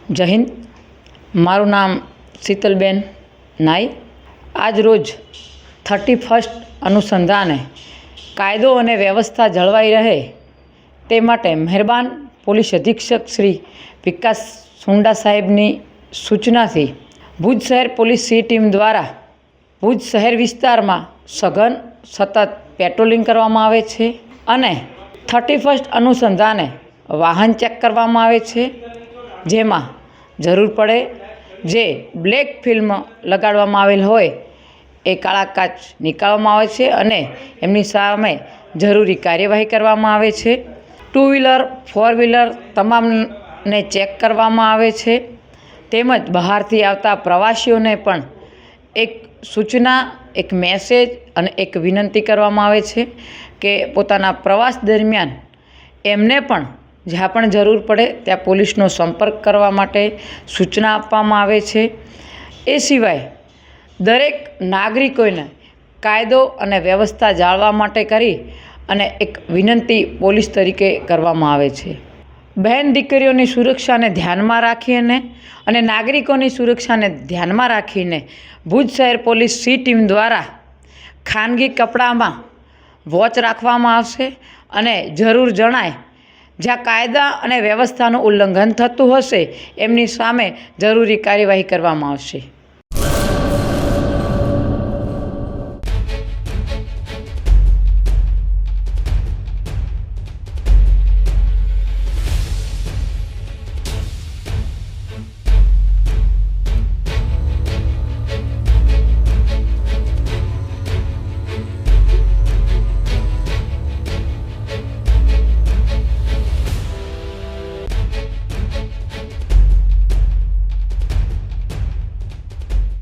જય હિન્દ। મારું નામ શીતલબેન નાઈ। આજ રોજ 31 અનુસંધાને કાયદો અને વ્યવસ્થા જળવાઈ રહે તે માટે મહેરબાન પોલીસ અધિક્ષક શ્રી વિકાસ સુંડા સાહેબની સૂચનાથી ભુજ શહેર પોલીસ સી ટીમ દ્વારા ભુજ શહેર વિસ્તારમાં સઘન સતત પેટ્રોલિંગ કરવામાં આવે છે અને 31 અનુસંધાને વાહન ચેક કરવામાં આવે છે, જેમાં જરૂર પડે જે બ્લેક ફિલ્મ લગાડવામાં આવેલ હોય એ કાળા કાચ નીકાળવામાં આવે છે અને એમની સામે જરૂરી કાર્યવાહી કરવામાં આવે છે। 2 વ્હીલર 4 વ્હીલર તમામને ચેક કરવામાં આવે છે, તેમજ બહારથી આવતા પ્રવાસીઓને પણ એક સૂચના, એક મેસેજ અને એક વિનંતી કરવામાં આવે છે કે પોતાના પ્રવાસ દરમિયાન એમને પણ જ્યાં પણ જરૂર પડે ત્યાં પોલીસનો સંપર્ક કરવા માટે સૂચના આપવામાં આવે છે। એ સિવાય દરેક નાગરિકોને કાયદો અને વ્યવસ્થા જાળવવા માટે કરી અને એક વિનંતી પોલીસ તરીકે કરવામાં આવે છે। બહેન દીકરીઓની સુરક્ષાને ધ્યાનમાં રાખીને અને નાગરિકોની સુરક્ષાને ધ્યાનમાં રાખીને ભુજ શહેર પોલીસ સી ટીમ દ્વારા ખાનગી કપડામાં વોચ રાખવામાં આવશે અને જરૂર જણાય જ્યાં કાયદા અને વ્યવસ્થાનું ઉલ્લંઘન થતું હશે એમની સામે જરૂરી કાર્યવાહી કરવામાં આવશે।